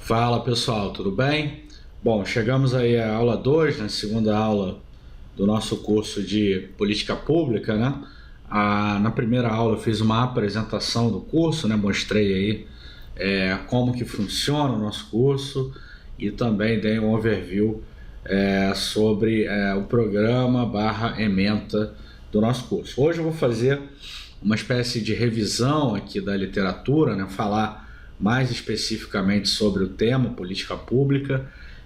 Fala pessoal, tudo bem? Bom, chegamos aí à aula 2, né, segunda aula do nosso curso de Política Pública, né? Na primeira aula eu fiz uma apresentação do curso, né? Mostrei aí como que funciona o nosso curso e também dei um overview sobre o programa barra ementa do nosso curso. Hoje eu vou fazer uma espécie de revisão aqui da literatura, né? Falar mais especificamente sobre o tema política pública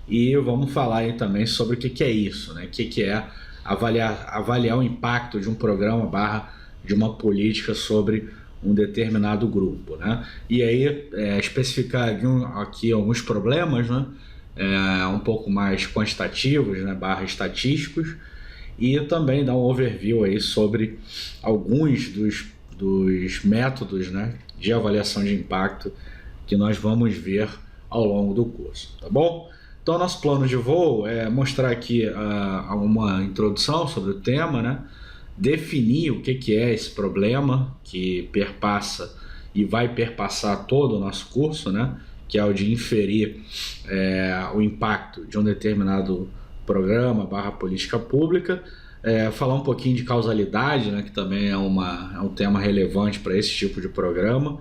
e vamos falar aí também sobre o que é isso, né? O que é avaliar o impacto de um programa barra de uma política sobre um determinado grupo, né? E aí especificar aqui alguns problemas, né? Um pouco mais quantitativos, né? Barra estatísticos, e também dar um overview aí sobre alguns dos métodos, né? De avaliação de impacto que nós vamos ver ao longo do curso, tá bom? Então, nosso plano de voo é mostrar aqui uma introdução sobre o tema, né? Definir o que é esse problema que perpassa e vai perpassar todo o nosso curso, né? Que é o de inferir o impacto de um determinado programa barra política pública, falar um pouquinho de causalidade, né? Que também é um tema relevante para esse tipo de programa.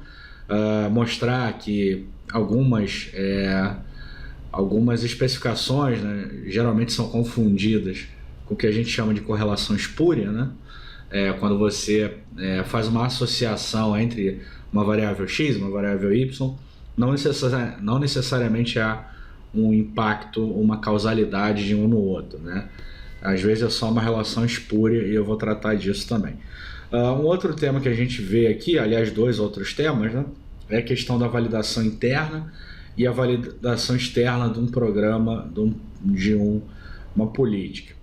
Mostrar que algumas especificações, né, geralmente são confundidas com o que a gente chama de correlação espúria, né? Quando você faz uma associação entre uma variável x e uma variável y, não necessariamente há um impacto, uma causalidade de um no outro, né? Às vezes é só uma relação espúria e eu vou tratar disso também. Um outro tema que a gente vê aqui, aliás, dois outros temas, né, é a questão da validação interna e a validação externa de um programa, de uma política.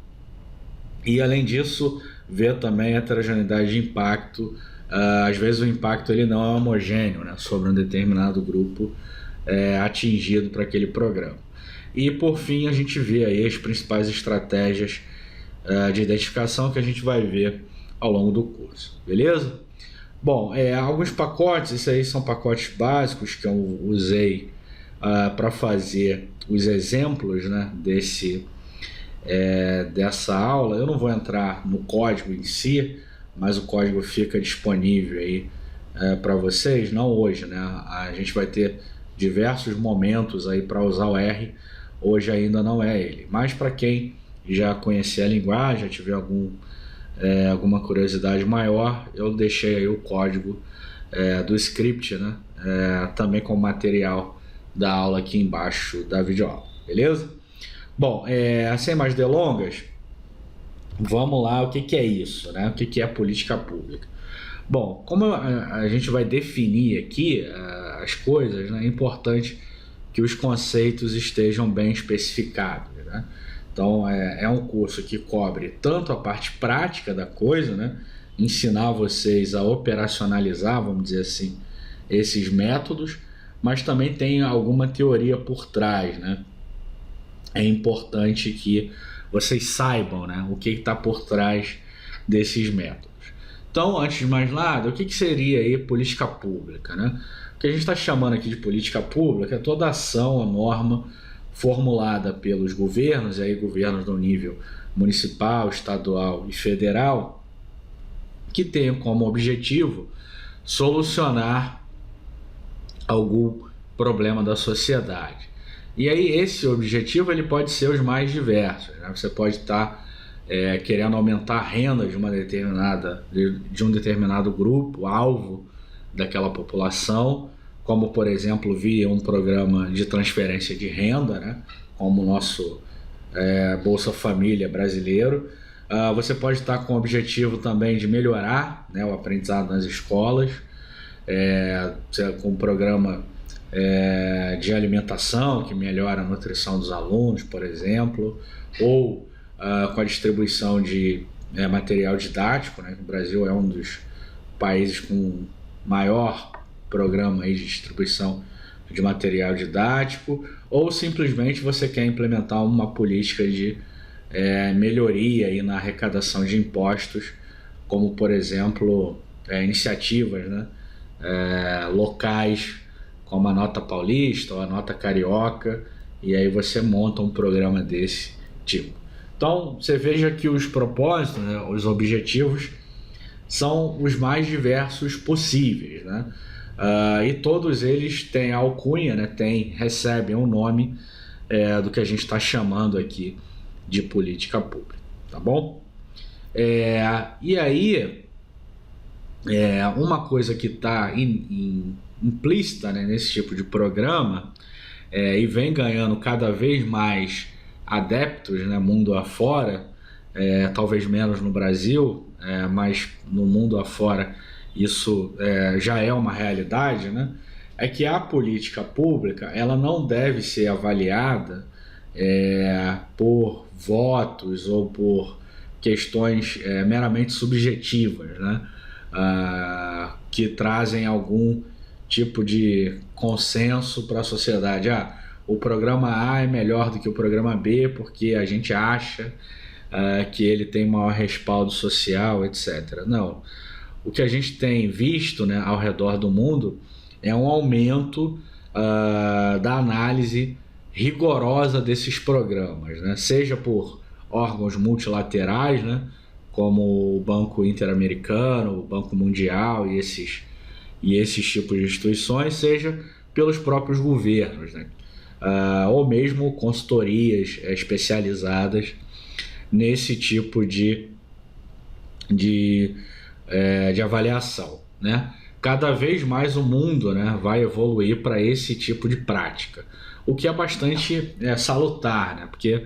E, além disso, ver também a heterogeneidade de impacto. Às vezes o impacto ele não é homogêneo, né, sobre um determinado grupo atingido para aquele programa. E, por fim, a gente vê aí as principais estratégias de identificação que a gente vai ver ao longo do curso, beleza? Bom, alguns pacotes, esses aí são pacotes básicos que eu usei para fazer os exemplos, né, dessa aula. Eu não vou entrar no código em si, mas o código fica disponível aí para vocês, não hoje, né? A gente vai ter diversos momentos aí para usar o R, hoje ainda não é ele, mas para quem já conhecer a linguagem, já tiver alguma curiosidade maior, eu deixei aí o código do script, né? Também com o material da aula aqui embaixo da videoaula, beleza? Bom, sem mais delongas, vamos lá, o que é isso, né? O que é política pública? Bom, como a gente vai definir aqui as coisas, né, é importante que os conceitos estejam bem especificados, né? Então, é um curso que cobre tanto a parte prática da coisa, né? Ensinar vocês a operacionalizar, vamos dizer assim, esses métodos, mas também tem alguma teoria por trás, né? É importante que vocês saibam, né, o que está por trás desses métodos. Então, antes de mais nada, o que seria aí política pública, né? O que a gente está chamando aqui de política pública é toda ação ou norma formulada pelos governos, e aí governos no nível municipal, estadual e federal, que tenham como objetivo solucionar algum problema da sociedade. E aí esse objetivo ele pode ser os mais diversos, né? Você pode estar querendo aumentar a renda de um determinado grupo, alvo daquela população, como, por exemplo, via um programa de transferência de renda, né? Como o nosso Bolsa Família brasileiro. Você pode estar com o objetivo também de melhorar, né, o aprendizado nas escolas, com um programa de alimentação que melhora a nutrição dos alunos, por exemplo, ou com a distribuição de material didático, né? O Brasil é um dos países com maior programa aí de distribuição de material didático, ou simplesmente você quer implementar uma política de melhoria aí na arrecadação de impostos, como, por exemplo, iniciativas, né, locais como a nota paulista ou a nota carioca, e aí você monta um programa desse tipo. Então, você veja que os propósitos, né, os objetivos, são os mais diversos possíveis, né? E todos eles têm alcunha, né, recebem um nome do que a gente está chamando aqui de política pública, tá bom? E aí, uma coisa que está implícita, né, nesse tipo de programa e vem ganhando cada vez mais adeptos, né, mundo afora, talvez menos no Brasil, mas no mundo afora isso já é uma realidade, né? É que a política pública ela não deve ser avaliada por votos ou por questões meramente subjetivas, né? Que trazem algum tipo de consenso para a sociedade. O programa A é melhor do que o programa B porque a gente acha que ele tem maior respaldo social, etc. Não. O que a gente tem visto, né, ao redor do mundo é um aumento da análise rigorosa desses programas, né? Seja por órgãos multilaterais, né, como o Banco Interamericano, o Banco Mundial e esses tipos de instituições, seja pelos próprios governos, né? Ou mesmo consultorias especializadas nesse tipo de avaliação, né? Cada vez mais o mundo, né, vai evoluir para esse tipo de prática, o que é bastante salutar, né? Porque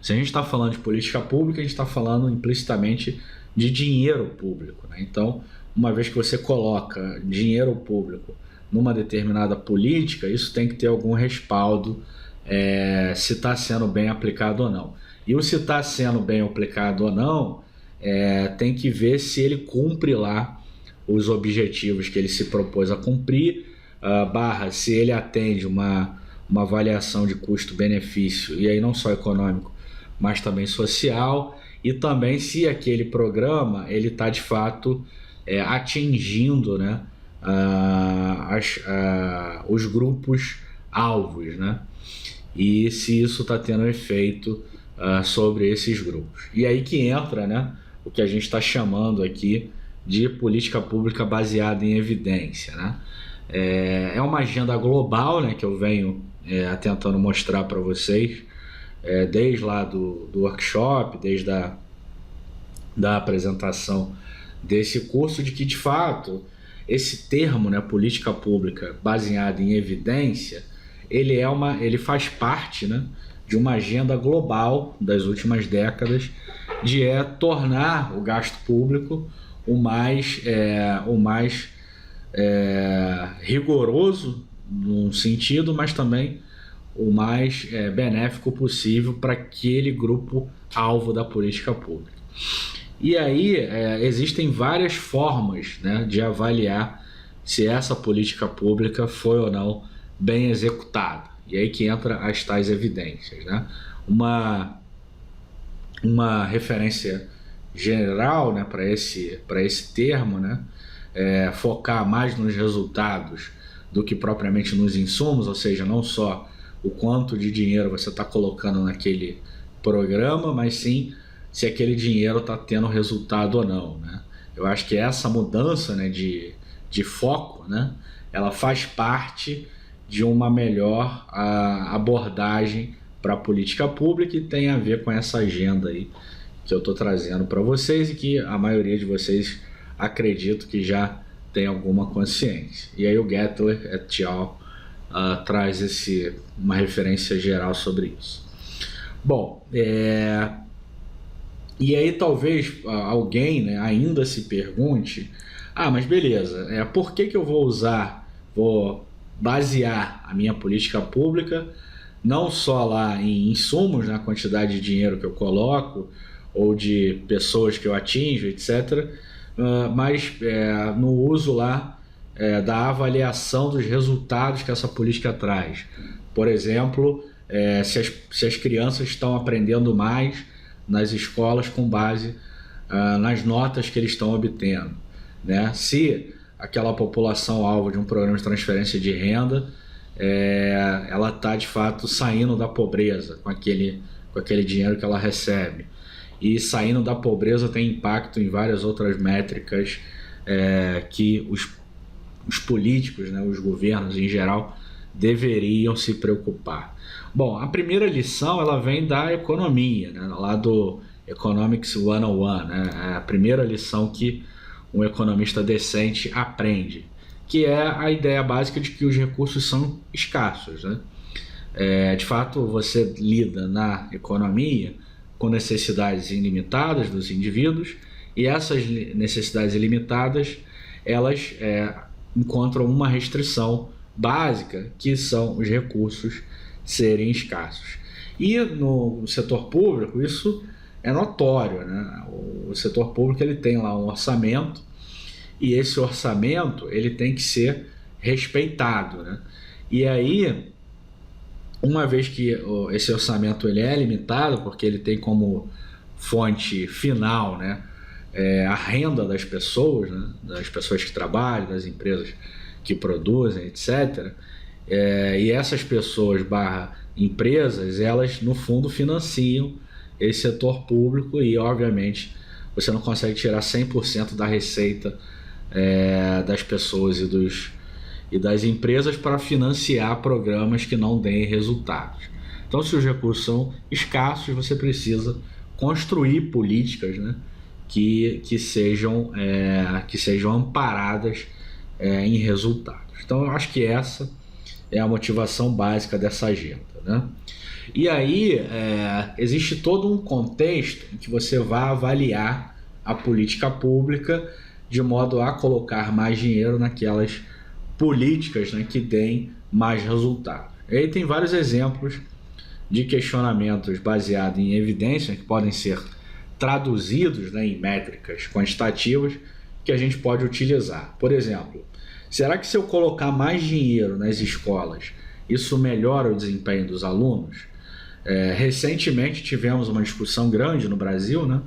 se a gente está falando de política pública, a gente está falando implicitamente de dinheiro público, né? Então, uma vez que você coloca dinheiro público numa determinada política, isso tem que ter algum respaldo se está sendo bem aplicado ou não. E o se está sendo bem aplicado ou não, tem que ver se ele cumpre lá os objetivos que ele se propôs a cumprir, se ele atende uma avaliação de custo-benefício, e aí não só econômico, mas também social, e também se aquele programa ele está de fato atingindo, né, os grupos alvos, né, e se isso está tendo efeito sobre esses grupos. E aí que entra, né, o que a gente está chamando aqui de política pública baseada em evidência, né? É uma agenda global, né, que eu venho tentando mostrar para vocês desde lá do workshop, desde da apresentação desse curso, de que de fato esse termo, né, política pública baseada em evidência, ele faz parte, né, de uma agenda global das últimas décadas de tornar o gasto público o mais rigoroso num sentido, mas também o mais benéfico possível para aquele grupo alvo da política pública. E aí existem várias formas, né, de avaliar se essa política pública foi ou não bem executada. E aí que entra as tais evidências, né? Uma referência geral, né, para esse termo, né, focar mais nos resultados do que propriamente nos insumos, ou seja, não só o quanto de dinheiro você está colocando naquele programa, mas sim se aquele dinheiro está tendo resultado ou não, né? Eu acho que essa mudança, né, de foco, né, ela faz parte de uma melhor abordagem para a política pública e tem a ver com essa agenda aí que eu estou trazendo para vocês e que a maioria de vocês acredito que já tem alguma consciência. E aí o Gettler et al. Traz uma referência geral sobre isso. Bom, e aí talvez alguém, né, ainda se pergunte, mas beleza, por que eu vou basear a minha política pública não só lá em insumos, na quantidade de dinheiro que eu coloco, ou de pessoas que eu atinjo, etc., mas no uso lá da avaliação dos resultados que essa política traz. Por exemplo, se as crianças estão aprendendo mais nas escolas com base nas notas que eles estão obtendo, né? Se aquela população alvo de um programa de transferência de renda ela está de fato saindo da pobreza com aquele dinheiro que ela recebe. E saindo da pobreza tem impacto em várias outras métricas que os políticos, né, os governos em geral, deveriam se preocupar. Bom, a primeira lição ela vem da economia, né, lá do Economics 101, né, é a primeira lição que um economista decente aprende, que é a ideia básica de que os recursos são escassos, né? De fato, você lida na economia com necessidades ilimitadas dos indivíduos, e essas necessidades ilimitadas elas encontram uma restrição básica, que são os recursos serem escassos. E no setor público isso é notório, né? O setor público ele tem lá um orçamento, e esse orçamento ele tem que ser respeitado, né? E aí, uma vez que esse orçamento ele é limitado, porque ele tem como fonte final, né, a renda das pessoas, né, das pessoas que trabalham, das empresas que produzem, etc. E essas pessoas / empresas, elas no fundo financiam esse setor público, e obviamente você não consegue tirar 100% da receita das pessoas e das empresas para financiar programas que não deem resultados. Então, se os recursos são escassos, você precisa construir políticas, né, que sejam amparadas em resultados. Então, eu acho que essa é a motivação básica dessa agenda, né? E aí, existe todo um contexto em que você vai avaliar a política pública de modo a colocar mais dinheiro naquelas políticas, né, que deem mais resultados. E aí tem vários exemplos de questionamentos baseados em evidência que podem ser traduzidos, né, em métricas quantitativas que a gente pode utilizar. Por exemplo, será que se eu colocar mais dinheiro nas escolas, isso melhora o desempenho dos alunos? Recentemente tivemos uma discussão grande no Brasil, né,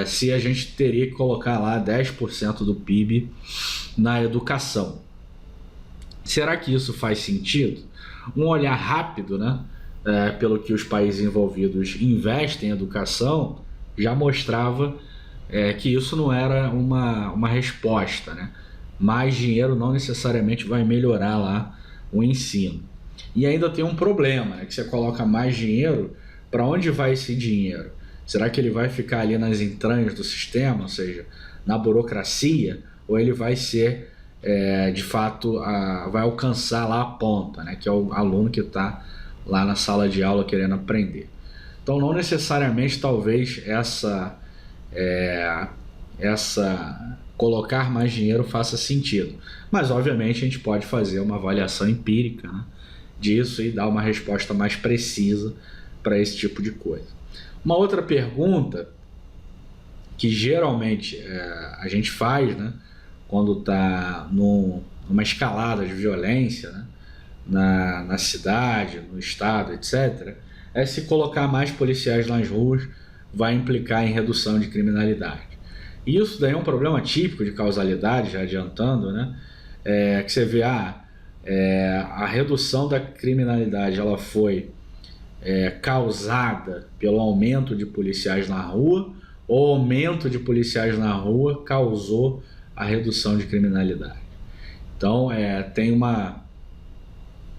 se a gente teria que colocar lá 10% do PIB na educação. Será que isso faz sentido? Um olhar rápido, né, pelo que os países envolvidos investem em educação, já mostrava que isso não era uma resposta, né? Mais dinheiro não necessariamente vai melhorar lá o ensino. E ainda tem um problema, né, que você coloca mais dinheiro, para onde vai esse dinheiro? Será que ele vai ficar ali nas entranhas do sistema, ou seja, na burocracia, ou ele vai ser, de fato, vai alcançar lá a ponta, né, que é o aluno que está lá na sala de aula querendo aprender? Então, não necessariamente, talvez, essa colocar mais dinheiro faça sentido, mas obviamente a gente pode fazer uma avaliação empírica, né, disso e dar uma resposta mais precisa para esse tipo de coisa. Uma outra pergunta que geralmente a gente faz, né, quando está numa escalada de violência, né, na cidade, no estado, etc., é se colocar mais policiais nas ruas vai implicar em redução de criminalidade. E isso daí é um problema típico de causalidade, já adiantando, né, que você vê a redução da criminalidade ela foi causada pelo aumento de policiais na rua, ou o aumento de policiais na rua causou a redução de criminalidade. Então tem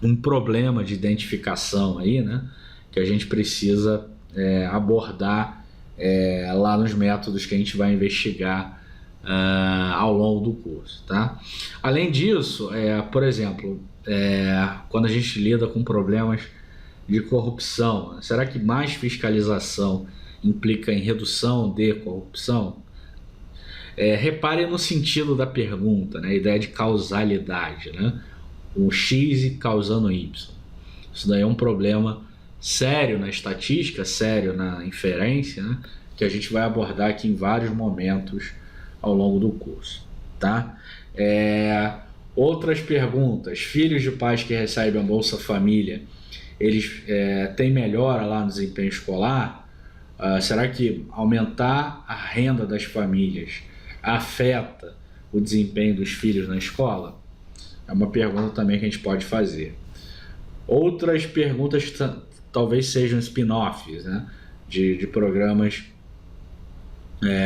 um problema de identificação aí, né, que a gente precisa abordar lá nos métodos que a gente vai investigar ao longo do curso, tá? Além disso, por exemplo, quando a gente lida com problemas de corrupção, será que mais fiscalização implica em redução de corrupção? Repare no sentido da pergunta, né? A ideia de causalidade, né? O X causando Y. Isso daí é um problema sério na estatística, sério na inferência, né, que a gente vai abordar aqui em vários momentos ao longo do curso, tá? Outras perguntas: filhos de pais que recebem a Bolsa Família, eles têm melhora lá no desempenho escolar? Será que aumentar a renda das famílias afeta o desempenho dos filhos na escola? É uma pergunta também que a gente pode fazer. Outras perguntas talvez sejam spin-offs, né, de programas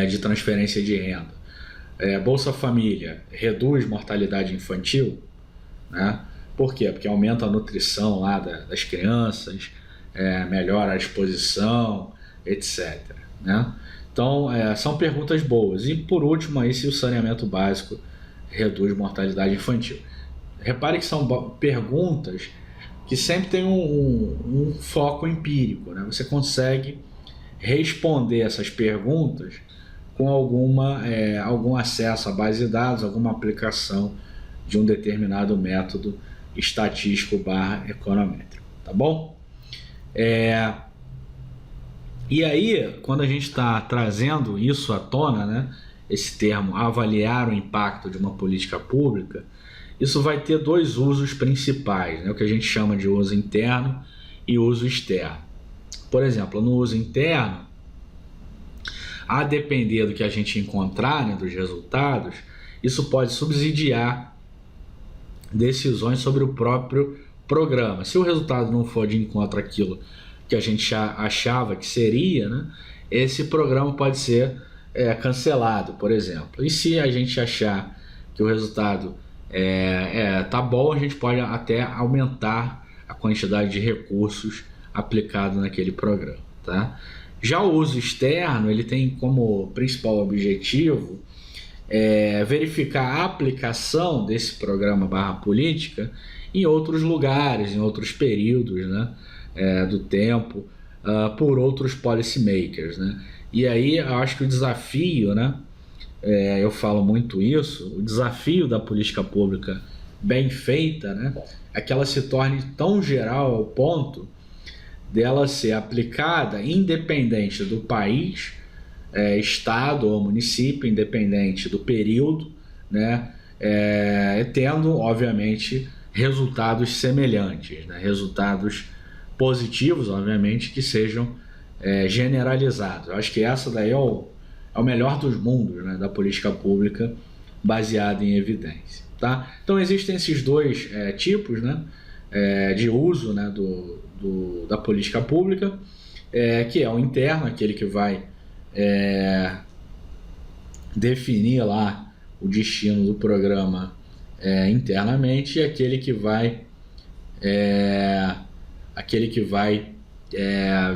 de transferência de renda. Bolsa Família reduz mortalidade infantil, né? Por quê? Porque aumenta a nutrição lá das crianças, melhora a exposição, etc., né? Então, são perguntas boas. E, por último, aí, se o saneamento básico reduz mortalidade infantil. Repare que são perguntas que sempre tem um foco empírico, né? Você consegue responder essas perguntas com algum acesso à base de dados, alguma aplicação de um determinado método estatístico / econométrico, tá bom? E aí, quando a gente está trazendo isso à tona, né, esse termo avaliar o impacto de uma política pública, isso vai ter dois usos principais, né, o que a gente chama de uso interno e uso externo. Por exemplo, no uso interno, a depender do que a gente encontrar, né, dos resultados, isso pode subsidiar decisões sobre o próprio programa. Se o resultado não for de encontro àquilo que a gente achava que seria, né, esse programa pode ser cancelado, por exemplo. E se a gente achar que o resultado tá bom, a gente pode até aumentar a quantidade de recursos aplicados naquele programa, tá? Já o uso externo, ele tem como principal objetivo verificar a aplicação desse programa / política em outros lugares, em outros períodos, né, do tempo, por outros policymakers, né? E aí eu acho que o desafio, né, eu falo muito isso, o desafio da política pública bem feita, né, é que ela se torne tão geral ao ponto dela ser aplicada independente do país, estado ou município, independente do período, né, tendo, obviamente, resultados semelhantes, né, resultados positivos, obviamente, que sejam generalizados. Eu acho que essa daí é o melhor dos mundos, né, da política pública baseada em evidência, tá? Então existem esses dois tipos, né, de uso, né, da política pública, que é o interno, aquele que vai definir lá o destino do programa internamente, e aquele que vai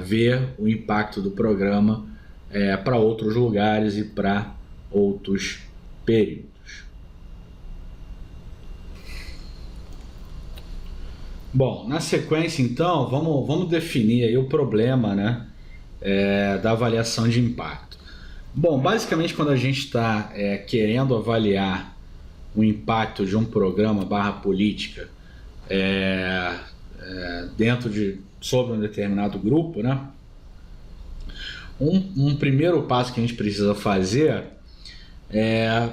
ver o impacto do programa para outros lugares e para outros períodos. Bom, na sequência então, vamos definir aí o problema, né, da avaliação de impacto. Bom, basicamente quando a gente está querendo avaliar o impacto de um programa / política sobre um determinado grupo, né, um primeiro passo que a gente precisa fazer é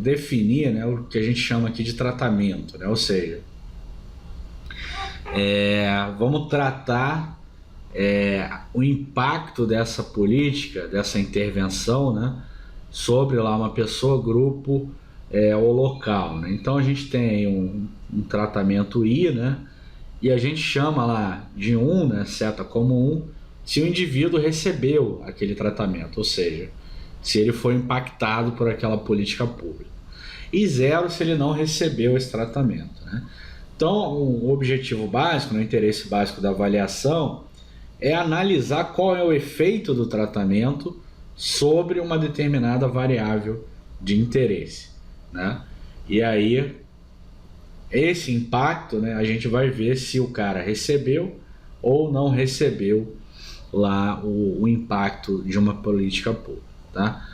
definir, né, o que a gente chama aqui de tratamento, né, ou seja, vamos tratar o impacto dessa política, dessa intervenção, né, sobre lá uma pessoa, grupo ou local, né? Então a gente tem um tratamento I, né, e a gente chama lá de 1, né, seta como 1, se o indivíduo recebeu aquele tratamento, ou seja, se ele foi impactado por aquela política pública, e 0 se ele não recebeu esse tratamento, né? Então, o objetivo básico, o interesse básico da avaliação é analisar qual é o efeito do tratamento sobre uma determinada variável de interesse, né? E aí, esse impacto, né, a gente vai ver se o cara recebeu ou não recebeu lá o impacto de uma política pública, tá?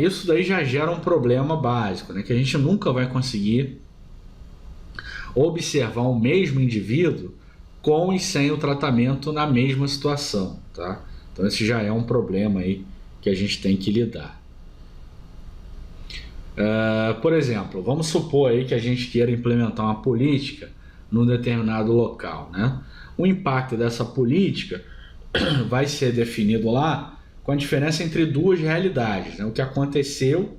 Isso daí já gera um problema básico, né, que a gente nunca vai conseguir observar o mesmo indivíduo com e sem o tratamento na mesma situação, tá? Então esse já é um problema aí que a gente tem que lidar. Por exemplo, vamos supor aí que a gente queira implementar uma política num determinado local, né? O impacto dessa política vai ser definido lá com a diferença entre duas realidades, né? O que aconteceu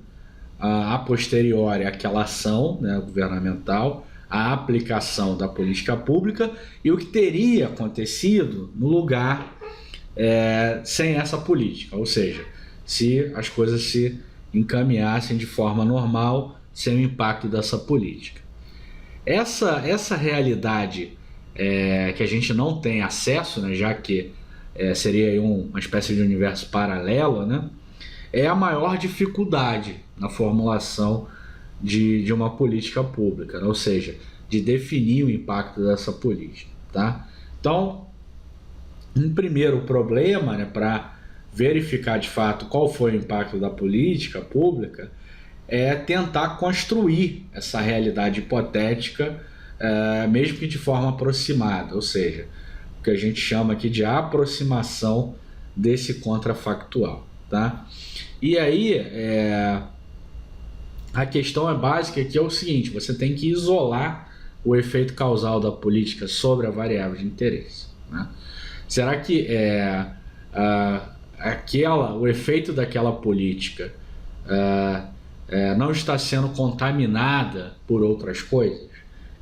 a posteriori àquela ação, né, governamental, a aplicação da política pública e o que teria acontecido no lugar sem essa política, ou seja, se as coisas se encaminhassem de forma normal, sem o impacto dessa política. Essa realidade que a gente não tem acesso, né, já que seria aí uma espécie de universo paralelo, né, é a maior dificuldade na formulação de uma política pública, né, ou seja, de definir o impacto dessa política. Tá? Então, um primeiro problema, né, para verificar de fato qual foi o impacto da política pública é tentar construir essa realidade hipotética, mesmo que de forma aproximada, ou seja, o que a gente chama aqui de aproximação desse contrafactual. Tá? E aí, a questão básica aqui é o seguinte: você tem que isolar o efeito causal da política sobre a variável de interesse. Né? Será que o efeito daquela política não está sendo contaminada por outras coisas?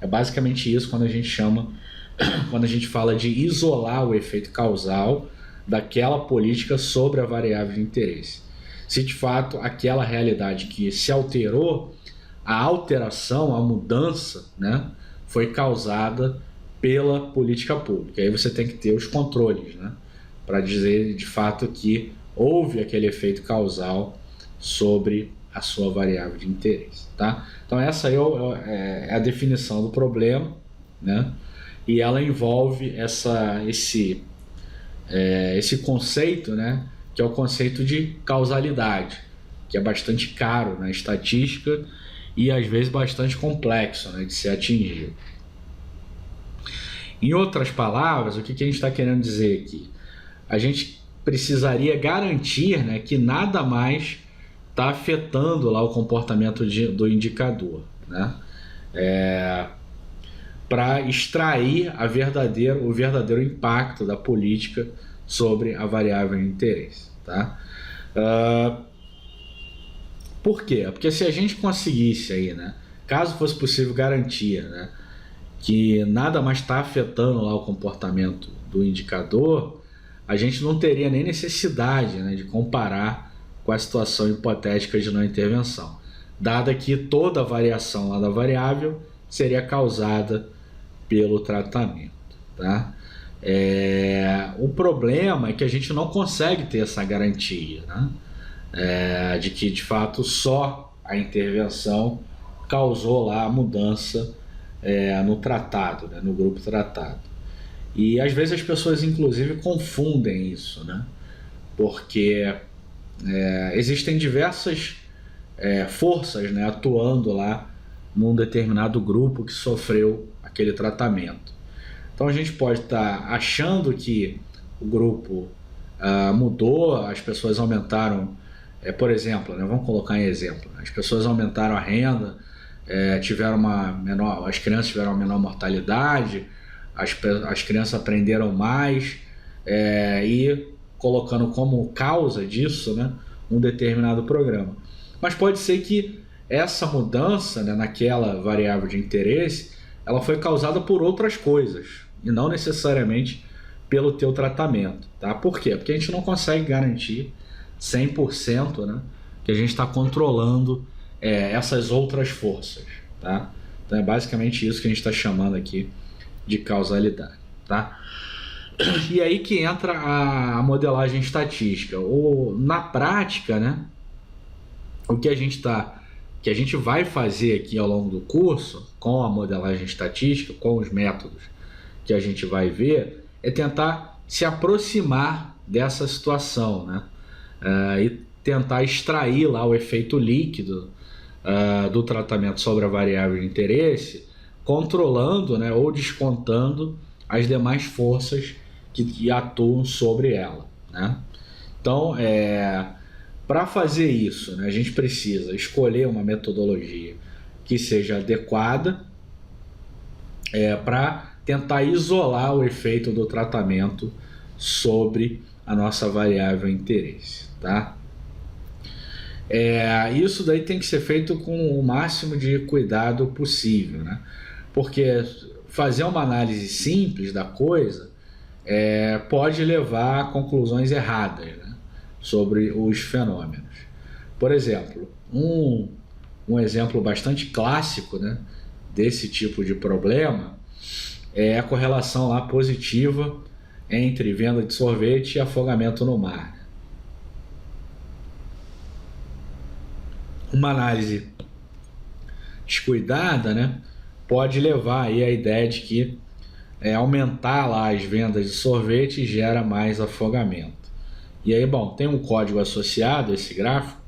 É basicamente isso quando a gente fala de isolar o efeito causal daquela política sobre a variável de interesse. Se de fato aquela realidade que se alterou, a alteração, a mudança, né, foi causada pela política pública. Aí você tem que ter os controles, né, para dizer de fato que houve aquele efeito causal sobre a sua variável de interesse. Tá? Então essa aí é a definição do problema, né, e ela envolve esse conceito, né, que é o conceito de causalidade, que é bastante caro na estatística e às vezes bastante complexo, né, de ser atingido. Em outras palavras, o que a gente está querendo dizer aqui? A gente precisaria garantir, né, que nada mais está afetando lá o comportamento do indicador, né, para extrair o verdadeiro impacto da política sobre a variável de interesse. Tá? Por quê? Porque se a gente conseguisse aí, né, caso fosse possível garantir, né, que nada mais está afetando lá o comportamento do indicador, a gente não teria nem necessidade, né, de comparar com a situação hipotética de não intervenção, dada que toda a variação lá da variável seria causada pelo tratamento. Tá? O problema é que a gente não consegue ter essa garantia, né, de que de fato só a intervenção causou lá a mudança no tratado, né, no grupo tratado. E às vezes as pessoas inclusive confundem isso, né, porque existem diversas forças, né, atuando lá num determinado grupo que sofreu aquele tratamento. Então a gente pode estar achando que o grupo mudou, as pessoas aumentaram, por exemplo, né, vamos colocar em exemplo, as pessoas aumentaram a renda, as crianças tiveram uma menor mortalidade, as crianças aprenderam mais, e colocando como causa disso, né, um determinado programa. Mas pode ser que essa mudança, né, naquela variável de interesse, ela foi causada por outras coisas e não necessariamente pelo teu tratamento. Tá? Por quê? Porque a gente não consegue garantir 100%, né, que a gente está controlando essas outras forças. Tá? Então é basicamente isso que a gente está chamando aqui de causalidade. Tá? E aí que entra a modelagem estatística. Na prática, né, o que a gente vai fazer aqui ao longo do curso, com a modelagem estatística, com os métodos que a gente vai ver, é tentar se aproximar dessa situação, né? E tentar extrair lá o efeito líquido do tratamento sobre a variável de interesse, controlando, né, ou descontando as demais forças que atuam sobre ela. Né? Então, para fazer isso, né, a gente precisa escolher uma metodologia que seja adequada para tentar isolar o efeito do tratamento sobre a nossa variável de interesse. Tá? Isso daí tem que ser feito com o máximo de cuidado possível, né? Porque fazer uma análise simples da coisa pode levar a conclusões erradas, né, sobre os fenômenos. Por exemplo, um exemplo bastante clássico, né, desse tipo de problema é a correlação lá positiva entre venda de sorvete e afogamento no mar. Uma análise descuidada, né, pode levar aí a ideia de que aumentar lá as vendas de sorvete gera mais afogamento. E aí, bom, tem um código associado a esse gráfico,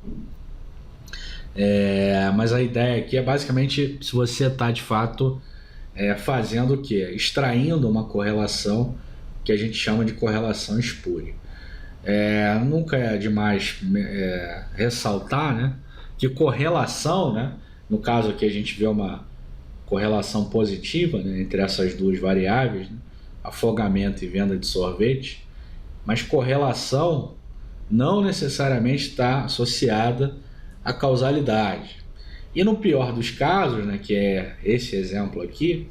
mas a ideia aqui é basicamente se você está de fato fazendo o quê? Extraindo uma correlação que a gente chama de correlação espúria. Nunca é demais ressaltar, né, que correlação, né, no caso aqui a gente vê uma correlação positiva, né, entre essas duas variáveis, né, afogamento e venda de sorvete, mas correlação não necessariamente está associada à causalidade. E no pior dos casos, né, que é esse exemplo aqui,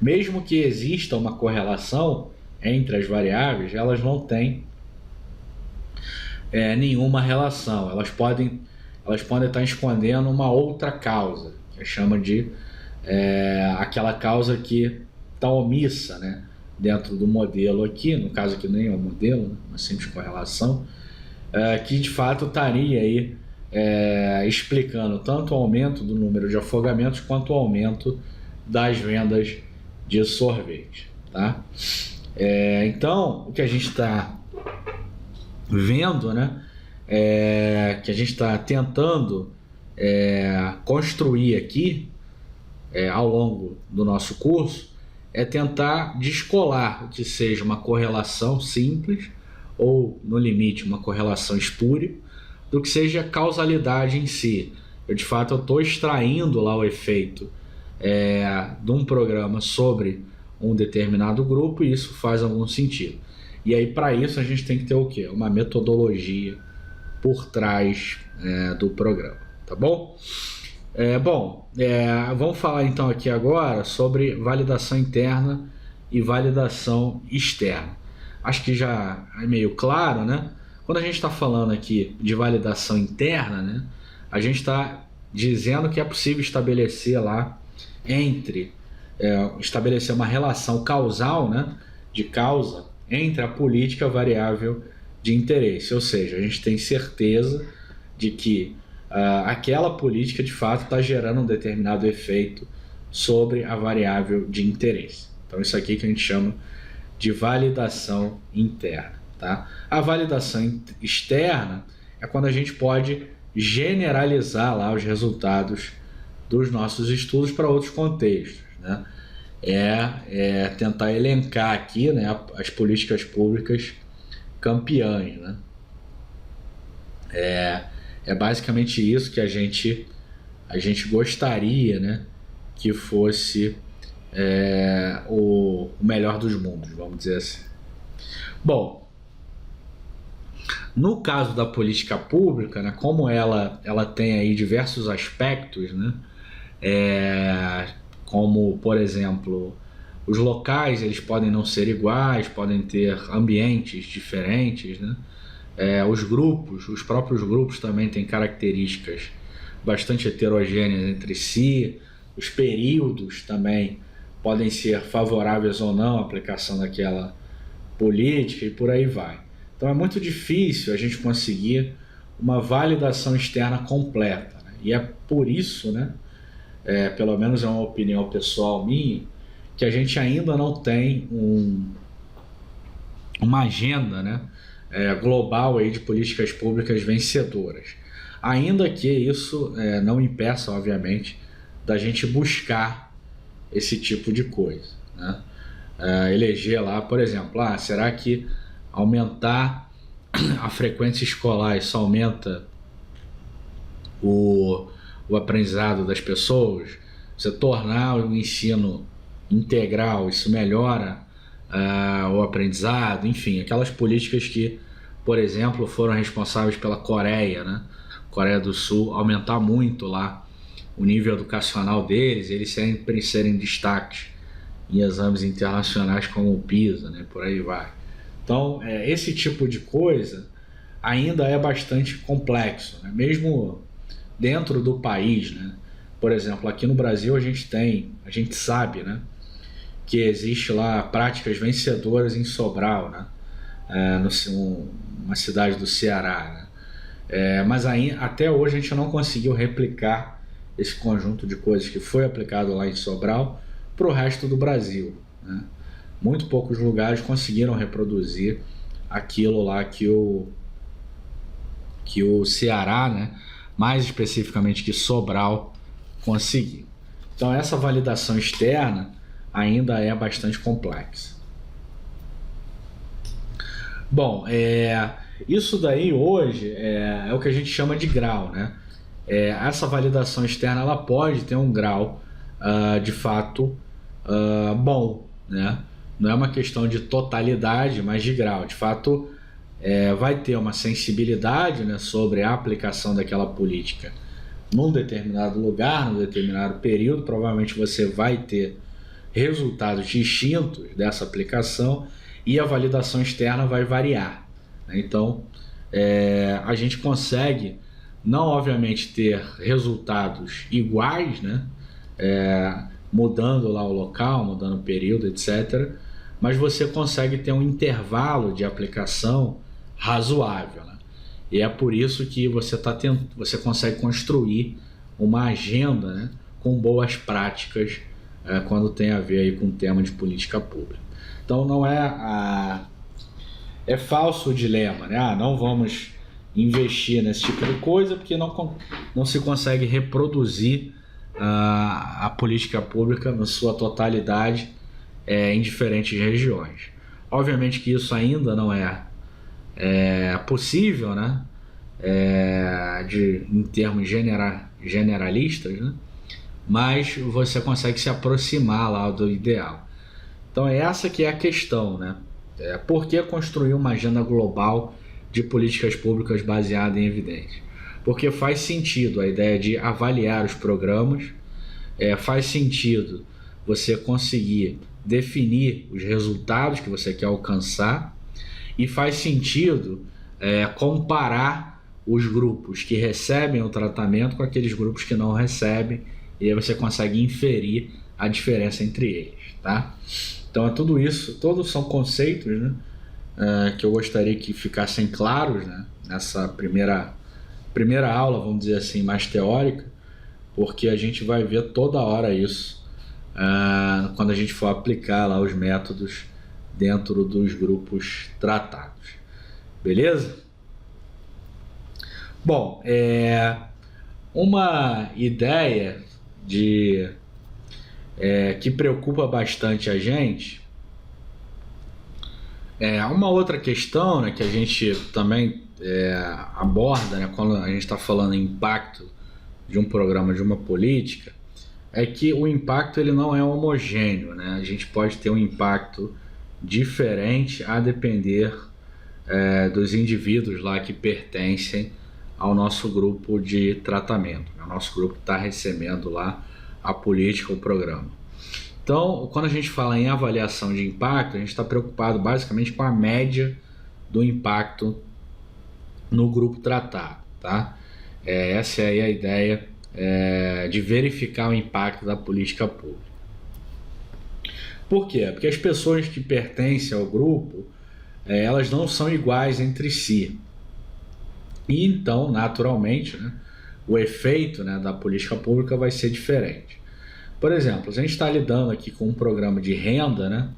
mesmo que exista uma correlação entre as variáveis, elas não têm nenhuma relação. Elas podem estar escondendo uma outra causa, que chama de aquela causa que está omissa, né, dentro do modelo aqui, no caso aqui nem é um modelo, né, uma simples correlação, que de fato estaria aí explicando tanto o aumento do número de afogamentos quanto o aumento das vendas de sorvete, tá? Então, o que a gente está vendo, né, que a gente está tentando construir aqui ao longo do nosso curso é tentar descolar o que seja uma correlação simples ou, no limite, uma correlação espúria do que seja causalidade em si. Eu, de fato, estou extraindo lá o efeito de um programa sobre um determinado grupo e isso faz algum sentido. E aí, para isso, a gente tem que ter o quê? Uma metodologia por trás do programa, tá bom? Vamos falar então aqui agora sobre validação interna e validação externa. Acho que já é meio claro, né? Quando a gente está falando aqui de validação interna, né, a gente está dizendo que é possível estabelecer lá estabelecer uma relação causal, né, de causa entre a política e a variável de interesse. Ou seja, a gente tem certeza de que aquela política de fato está gerando um determinado efeito sobre a variável de interesse. Então isso aqui que a gente chama de validação interna, tá? A validação externa é quando a gente pode generalizar lá os resultados dos nossos estudos para outros contextos, né? Tentar elencar aqui, né, as políticas públicas campeãs, né? É basicamente isso que a gente gostaria, né, que fosse o melhor dos mundos, vamos dizer assim. Bom, no caso da política pública, né, como ela tem aí diversos aspectos, né, como, por exemplo, os locais eles podem não ser iguais, podem ter ambientes diferentes, né? Os próprios grupos também têm características bastante heterogêneas entre si, os períodos também podem ser favoráveis ou não à aplicação daquela política e por aí vai. Então é muito difícil a gente conseguir uma validação externa completa, né? E é por isso, né, pelo menos é uma opinião pessoal minha, que a gente ainda não tem uma agenda, né, global aí de políticas públicas vencedoras. Ainda que isso não impeça, obviamente, da gente buscar esse tipo de coisa, né? Eleger lá, por exemplo, será que aumentar a frequência escolar isso aumenta o aprendizado das pessoas? Você tornar o ensino integral, isso melhora o aprendizado? Enfim, aquelas políticas que, por exemplo, foram responsáveis pela Coreia, né? Coreia do Sul, aumentar muito lá o nível educacional deles, eles sempre serem destaques em exames internacionais como o PISA, né? Por aí vai. Então, esse tipo de coisa ainda é bastante complexo, né? Mesmo dentro do país, né? Por exemplo, aqui no Brasil a gente sabe, né, que existe lá práticas vencedoras em Sobral, né? Uma cidade do Ceará, né? Mas aí, até hoje a gente não conseguiu replicar esse conjunto de coisas que foi aplicado lá em Sobral para o resto do Brasil, né? Muito poucos lugares conseguiram reproduzir aquilo lá que o Ceará, né, mais especificamente que Sobral, conseguiu. Então essa validação externa ainda é bastante complexa. Bom, isso daí hoje é o que a gente chama de grau, né? Essa validação externa ela pode ter um grau de fato bom, né? Não é uma questão de totalidade, mas de grau. De fato, vai ter uma sensibilidade, né, sobre a aplicação daquela política num determinado lugar, num determinado período. Provavelmente você vai ter resultados distintos dessa aplicação e a validação externa vai variar, né? Então, a gente consegue não, obviamente, ter resultados iguais, né? Mudando lá o local, mudando o período, etc. Mas você consegue ter um intervalo de aplicação razoável, né? E é por isso que você consegue construir uma agenda, né, com boas práticas quando tem a ver aí com o tema de política pública. Então não é falso o dilema, né? Não vamos investir nesse tipo de coisa porque não se consegue reproduzir a política pública na sua totalidade em diferentes regiões. Obviamente que isso ainda não é possível, né? Em termos generalistas, né? Mas você consegue se aproximar lá do ideal. Então essa que é a questão, né? Por que construir uma agenda global de políticas públicas baseada em evidências? Porque faz sentido a ideia de avaliar os programas, faz sentido você conseguir definir os resultados que você quer alcançar e faz sentido comparar os grupos que recebem o tratamento com aqueles grupos que não recebem, e aí você consegue inferir a diferença entre eles, tá? Então é tudo isso, todos são conceitos, né, que eu gostaria que ficassem claros, né, nessa primeira aula, vamos dizer assim, mais teórica, porque a gente vai ver toda hora isso quando a gente for aplicar lá os métodos dentro dos grupos tratados. Beleza? Bom, uma ideia que preocupa bastante a gente uma outra questão, né, que a gente também aborda, né, quando a gente está falando em impacto de um programa, de uma política, é que o impacto ele não é homogêneo, né? A gente pode ter um impacto diferente a depender dos indivíduos lá que pertencem ao nosso grupo de tratamento, né? O nosso grupo está recebendo lá a política, o programa. Então, quando a gente fala em avaliação de impacto, a gente está preocupado basicamente com a média do impacto no grupo tratado, tá? Essa é aí a ideia de verificar o impacto da política pública. Por quê? Porque as pessoas que pertencem ao grupo, elas não são iguais entre si. E então, naturalmente, né, o efeito, né, da política pública vai ser diferente. Por exemplo, se a gente está lidando aqui com um programa de renda, né,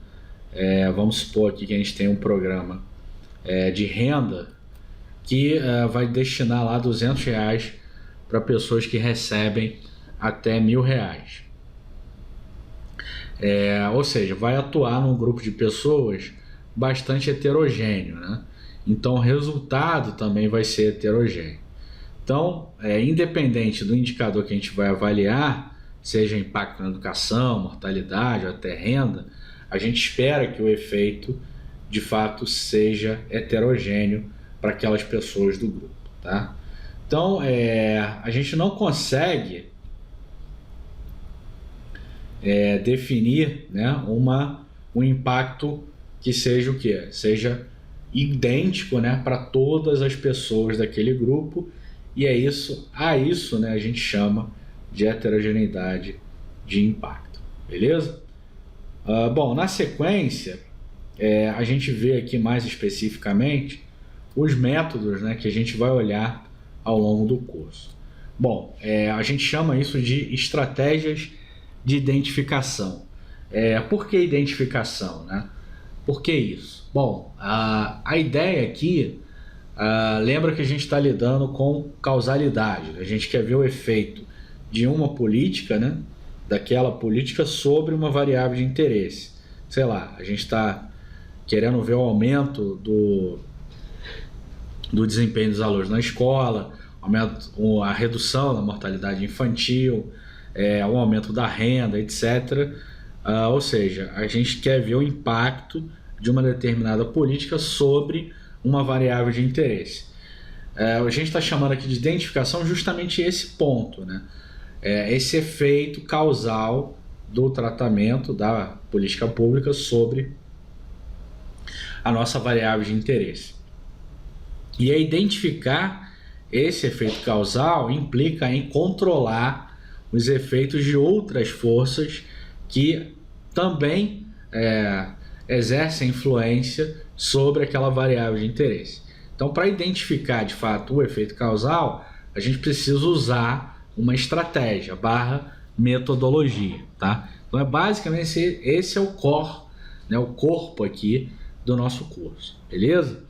vamos supor aqui que a gente tem um programa de renda que vai destinar lá R$200 para pessoas que recebem até R$1.000. Ou seja, vai atuar num grupo de pessoas bastante heterogêneo, né? Então o resultado também vai ser heterogêneo. Então, independente do indicador que a gente vai avaliar, seja impacto na educação, mortalidade ou até renda, a gente espera que o efeito de fato seja heterogêneo para aquelas pessoas do grupo, tá? Então, a gente não consegue definir, né, um impacto que seja o quê? Seja idêntico, né, para todas as pessoas daquele grupo, e isso, né, a gente chama de heterogeneidade de impacto, beleza? Bom, na sequência, a gente vê aqui mais especificamente os métodos, né, que a gente vai olhar ao longo do curso. Bom, a gente chama isso de estratégias de identificação. Por que identificação, né? Por que isso? Bom, a ideia aqui, lembra que a gente está lidando com causalidade. A gente quer ver o efeito de uma política, né, daquela política sobre uma variável de interesse. Sei lá, a gente está querendo ver o aumento do desempenho dos alunos na escola, a redução da mortalidade infantil, o aumento da renda, etc. Ou seja, a gente quer ver o impacto de uma determinada política sobre uma variável de interesse. A gente está chamando aqui de identificação justamente esse ponto, né? Esse efeito causal do tratamento da política pública sobre a nossa variável de interesse. E identificar esse efeito causal implica em controlar os efeitos de outras forças que também exercem influência sobre aquela variável de interesse. Então, para identificar de fato o efeito causal, a gente precisa usar uma estratégia / metodologia, tá? Então, basicamente esse é o core, né, o corpo aqui do nosso curso, beleza?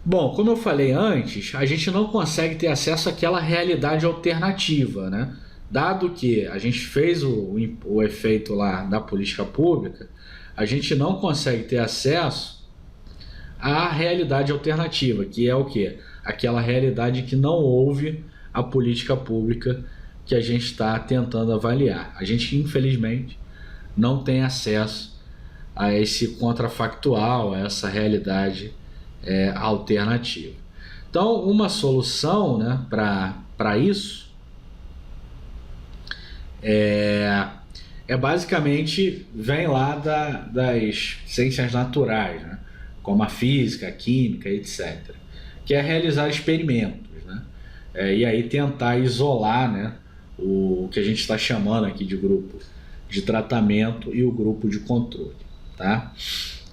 Bom, como eu falei antes, a gente não consegue ter acesso àquela realidade alternativa, né? Dado que a gente fez o efeito lá da política pública, a gente não consegue ter acesso à realidade alternativa, que é o quê? Aquela realidade que não houve a política pública que a gente está tentando avaliar. A gente, infelizmente, não tem acesso a esse contrafactual, a essa realidade alternativa. Então, uma solução, né, para isso basicamente vem lá das ciências naturais, né, como a física, a química, etc., que é realizar experimentos, né, e aí tentar isolar, né, o que a gente está chamando aqui de grupo de tratamento e o grupo de controle, tá?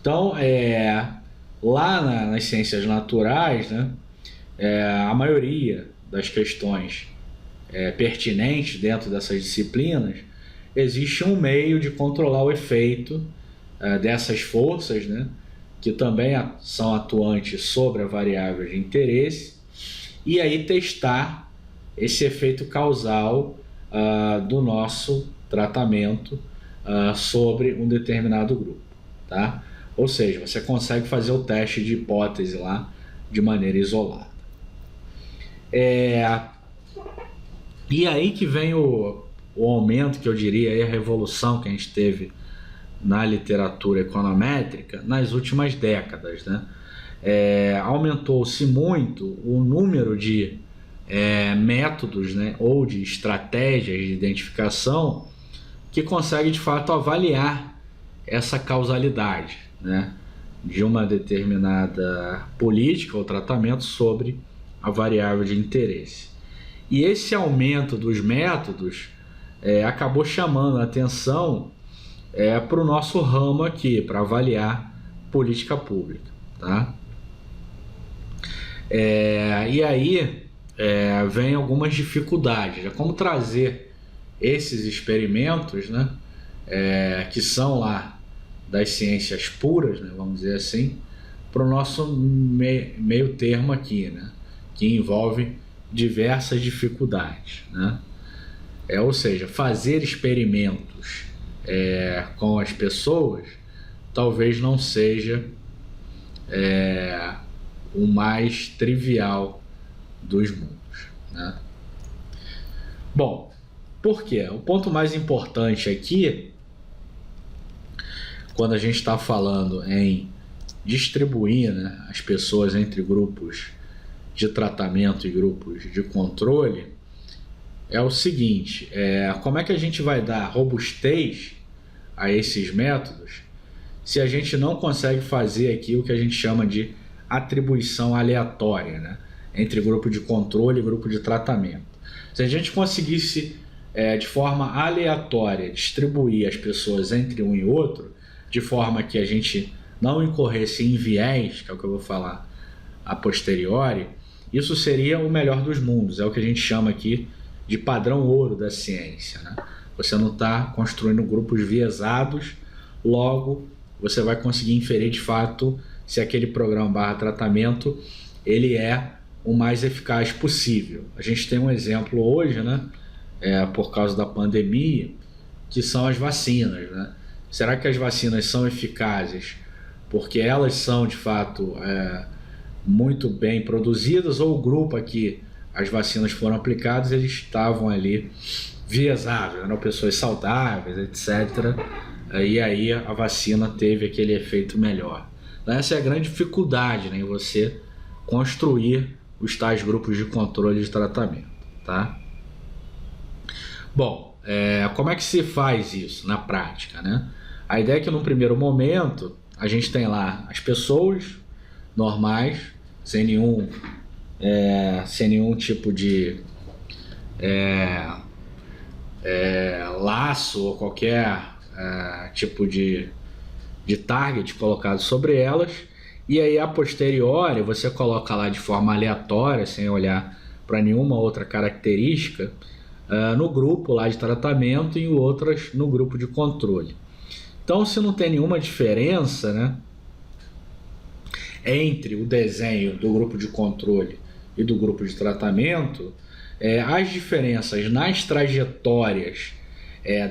Então, lá nas ciências naturais, né, a maioria das questões pertinentes dentro dessas disciplinas, existe um meio de controlar o efeito dessas forças, né, que também são atuantes sobre a variável de interesse, e aí testar esse efeito causal do nosso tratamento sobre um determinado grupo, tá? Ou seja, você consegue fazer o teste de hipótese lá de maneira isolada. E aí que vem o aumento, que eu diria, aí a revolução que a gente teve na literatura econométrica nas últimas décadas, né? Aumentou-se muito o número de métodos, né, ou de estratégias de identificação que conseguem de fato avaliar essa causalidade, né, de uma determinada política ou tratamento sobre a variável de interesse. E esse aumento dos métodos acabou chamando a atenção para o nosso ramo aqui, para avaliar política pública, tá? E aí vem algumas dificuldades, né? Como trazer esses experimentos, né, que são lá das ciências puras, né, vamos dizer assim, para o nosso meio termo aqui, né, que envolve diversas dificuldades, né? Ou seja, fazer experimentos com as pessoas talvez não seja o mais trivial dos mundos, né? Bom, por quê? O ponto mais importante aqui, quando a gente está falando em distribuir, né, as pessoas entre grupos de tratamento e grupos de controle, é o seguinte, como é que a gente vai dar robustez a esses métodos se a gente não consegue fazer aqui o que a gente chama de atribuição aleatória, né, entre grupo de controle e grupo de tratamento. Se a gente conseguisse de forma aleatória distribuir as pessoas entre um e outro, de forma que a gente não incorresse em viés, que é o que eu vou falar a posteriori, isso seria o melhor dos mundos, é o que a gente chama aqui de padrão ouro da ciência, né? Você não está construindo grupos viesados, logo você vai conseguir inferir de fato se aquele programa / tratamento ele é o mais eficaz possível. A gente tem um exemplo hoje, né, por causa da pandemia, que são as vacinas, né? Será que as vacinas são eficazes porque elas são de fato muito bem produzidas, ou o grupo aqui as vacinas foram aplicadas, eles estavam ali viesáveis, eram pessoas saudáveis, etc. E aí a vacina teve aquele efeito melhor. Então, essa é a grande dificuldade, né, em você construir os tais grupos de controle de tratamento, tá? Bom, como é que se faz isso na prática, né? A ideia é que num primeiro momento a gente tem lá as pessoas normais, sem nenhum tipo de laço ou qualquer tipo de target colocado sobre elas, e aí a posteriori você coloca lá de forma aleatória, sem olhar para nenhuma outra característica, no grupo lá de tratamento e outras no grupo de controle. Então, se não tem nenhuma diferença, né, entre o desenho do grupo de controle e do grupo de tratamento, as diferenças nas trajetórias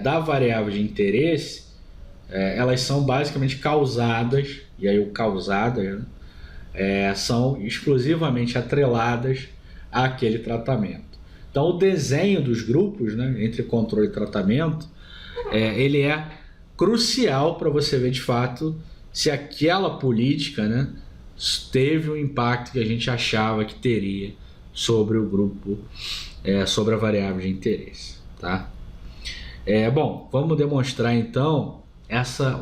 da variável de interesse, elas são basicamente causadas, e aí o causadas, né, são exclusivamente atreladas àquele tratamento. Então, o desenho dos grupos, né, entre controle e tratamento, ele é crucial para você ver de fato se aquela política, né, teve o impacto que a gente achava que teria sobre o grupo, sobre a variável de interesse, tá? Bom, vamos demonstrar então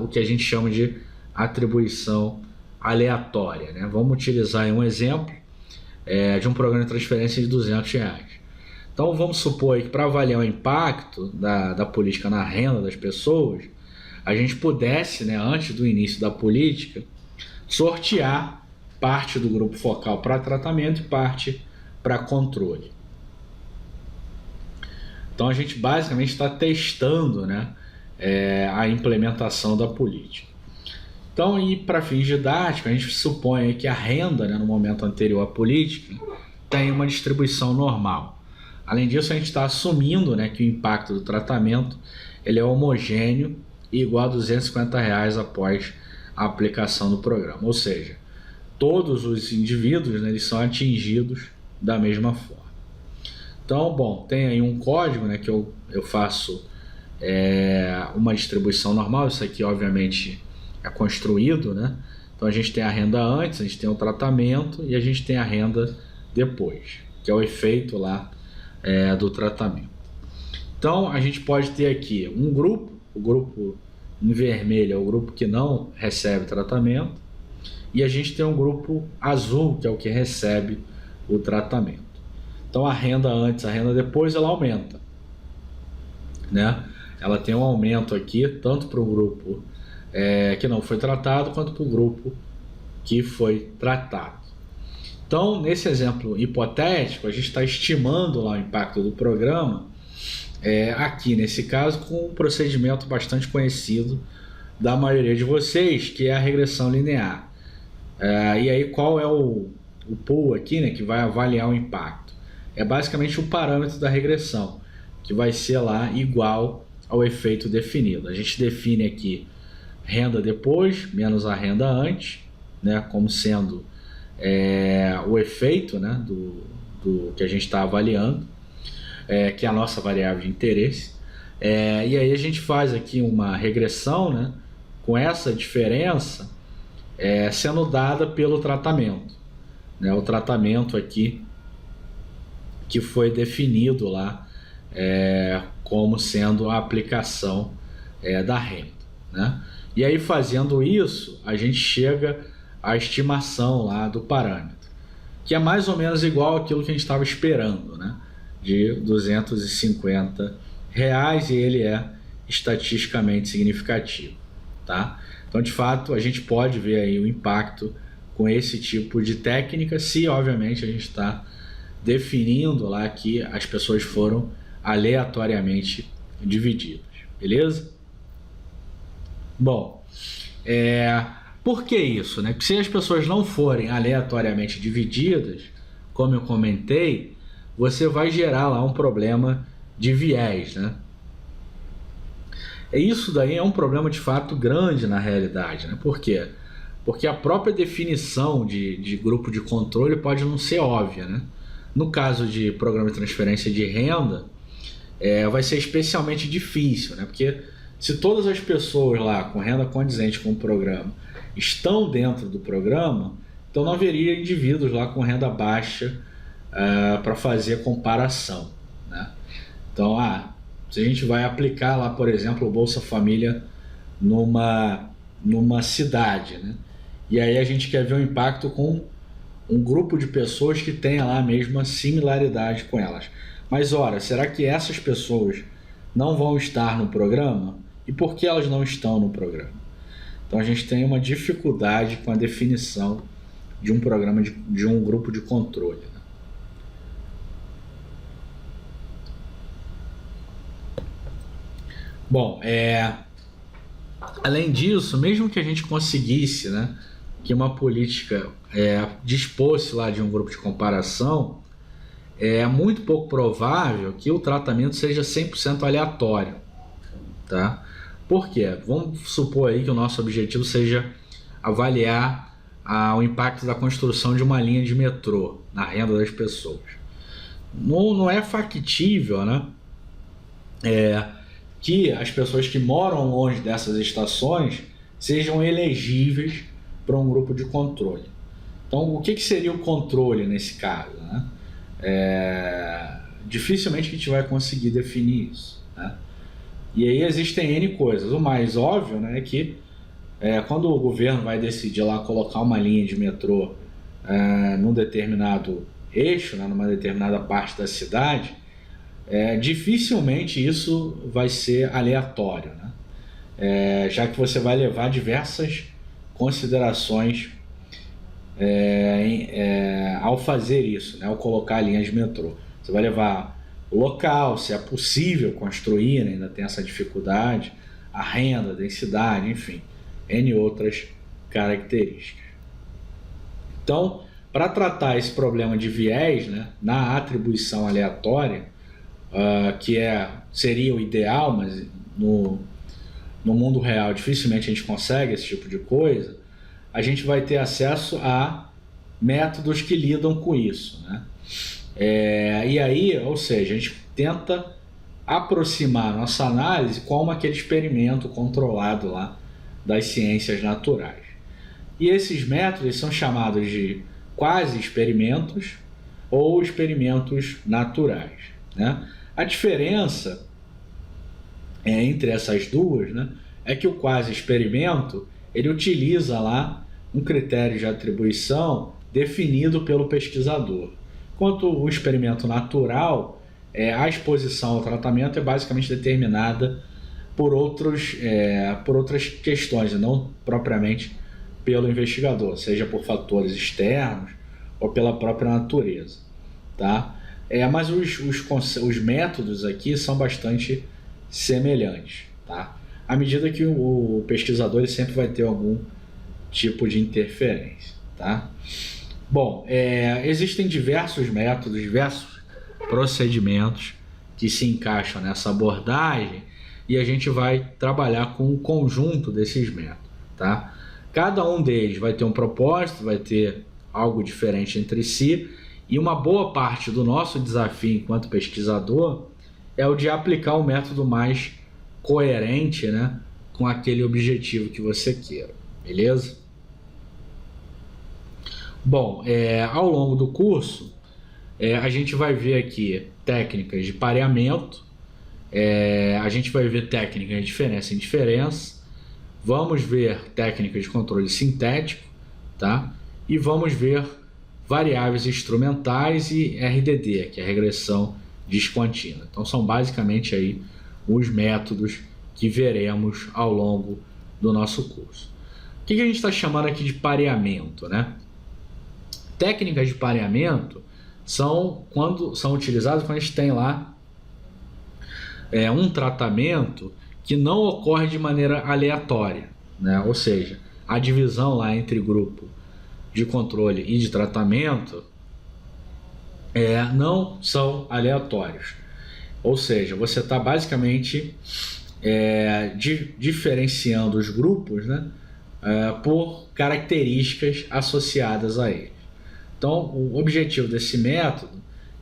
o que a gente chama de atribuição aleatória, né? Vamos utilizar um exemplo de um programa de transferência de R$200. Então vamos supor que para avaliar o impacto da política na renda das pessoas, a gente pudesse, né, antes do início da política, sortear parte do grupo focal para tratamento e parte para controle. Então a gente basicamente está testando, né, a implementação da política. Então, e para fins didáticos, a gente supõe que a renda, né, no momento anterior à política tem uma distribuição normal. Além disso, a gente está assumindo, né, que o impacto do tratamento ele é homogêneo e igual a R$250 após a aplicação do programa. Ou seja, todos os indivíduos, né, eles são atingidos da mesma forma. Então, bom, tem aí um código, né, que eu faço uma distribuição normal. Isso aqui, obviamente, é construído, né? Então, a gente tem a renda antes, a gente tem o tratamento e a gente tem a renda depois, que é o efeito lá do tratamento. Então, a gente pode ter aqui um grupo, o grupo em vermelho é o grupo que não recebe tratamento, e a gente tem um grupo azul, que é o que recebe o tratamento. Então, a renda antes, a renda depois, ela aumenta, né? Ela tem um aumento aqui, tanto para o grupo que não foi tratado, quanto para o grupo que foi tratado. Então, nesse exemplo hipotético, a gente está estimando lá o impacto do programa, aqui nesse caso, com um procedimento bastante conhecido da maioria de vocês, que é a regressão linear. E aí, qual é o pool aqui, né, que vai avaliar o impacto? É basicamente o parâmetro da regressão, que vai ser lá igual ao efeito definido. A gente define aqui renda depois menos a renda antes, né, como sendo o efeito, né, do que a gente está avaliando, que é a nossa variável de interesse. E aí a gente faz aqui uma regressão, né, com essa diferença sendo dada pelo tratamento, né, o tratamento aqui que foi definido lá como sendo a aplicação da renda, né? E aí, fazendo isso, a gente chega à estimação lá do parâmetro, que é mais ou menos igual àquilo que a gente estava esperando, né? De R$ 250, e ele é estatisticamente significativo, tá? Então, de fato, a gente pode ver aí o impacto com esse tipo de técnica, se obviamente a gente está definindo lá que as pessoas foram aleatoriamente divididas, beleza? Bom, por que isso, né? Porque se as pessoas não forem aleatoriamente divididas, como eu comentei, você vai gerar lá um problema de viés, né? Isso daí é um problema de fato grande na realidade, né? Por quê? Porque a própria definição de grupo de controle pode não ser óbvia, né? No caso de programa de transferência de renda, vai ser especialmente difícil, né? Porque se todas as pessoas lá com renda condizente com o programa estão dentro do programa, então não haveria indivíduos lá com renda baixa para fazer comparação, né? Então, se a gente vai aplicar lá, por exemplo, o Bolsa Família numa cidade, né? E aí a gente quer ver o impacto com um grupo de pessoas que tenha lá a mesma similaridade com elas. Mas, ora, será que essas pessoas não vão estar no programa? E por que elas não estão no programa? Então a gente tem uma dificuldade com a definição de um programa de um grupo de controle, né? Bom, além disso, mesmo que a gente conseguisse, né, que uma política dispôs lá de um grupo de comparação, é muito pouco provável que o tratamento seja 100% aleatório, tá? Por quê? Vamos supor aí que o nosso objetivo seja avaliar o impacto da construção de uma linha de metrô na renda das pessoas. Não é factível, né, que as pessoas que moram longe dessas estações sejam elegíveis para um grupo de controle. Então, o que seria o controle nesse caso, né? Dificilmente a gente vai conseguir definir isso, né? E aí existem N coisas. O mais óbvio, né, é que quando o governo vai decidir lá colocar uma linha de metrô num determinado eixo, né, numa determinada parte da cidade, dificilmente isso vai ser aleatório, né? Já que você vai levar diversas considerações ao fazer isso, né, ao colocar linhas de metrô. Você vai levar o local, se é possível construir, né, ainda tem essa dificuldade, a renda, a densidade, enfim, N outras características. Então, para tratar esse problema de viés, né, na atribuição aleatória, que seria o ideal, mas no mundo real dificilmente a gente consegue esse tipo de coisa, a gente vai ter acesso a métodos que lidam com isso, né? E aí, ou seja, a gente tenta aproximar nossa análise como aquele experimento controlado lá das ciências naturais. E esses métodos são chamados de quasi-experimentos ou experimentos naturais, né? A diferença entre essas duas, né, é que o quasi-experimento ele utiliza lá um critério de atribuição definido pelo pesquisador. Enquanto o experimento natural, a exposição ao tratamento é basicamente determinada por outras questões, não propriamente pelo investigador, seja por fatores externos ou pela própria natureza, tá? Mas os métodos aqui são bastante semelhantes, tá? À medida que o pesquisador ele sempre vai ter algum tipo de interferência, tá? Bom, existem diversos métodos, diversos procedimentos que se encaixam nessa abordagem e a gente vai trabalhar com um conjunto desses métodos, tá? Cada um deles vai ter um propósito, vai ter algo diferente entre si, e uma boa parte do nosso desafio enquanto pesquisador é o de aplicar um método mais coerente, né, com aquele objetivo que você queira, beleza? Bom, ao longo do curso A gente vai ver aqui técnicas de pareamento, a gente vai ver técnicas de diferença e indiferença, vamos ver técnicas de controle sintético, tá? E vamos ver variáveis instrumentais e RDD, que é a regressão descontínua. Então são basicamente aí os métodos que veremos ao longo do nosso curso. O que a gente está chamando aqui de pareamento, né? Técnicas de pareamento são utilizadas quando a gente tem lá um tratamento que não ocorre de maneira aleatória, né? Ou seja, a divisão lá entre grupo de controle e de tratamento não são aleatórios. Ou seja, você está basicamente diferenciando os grupos, né, por características associadas a eles. Então, o objetivo desse método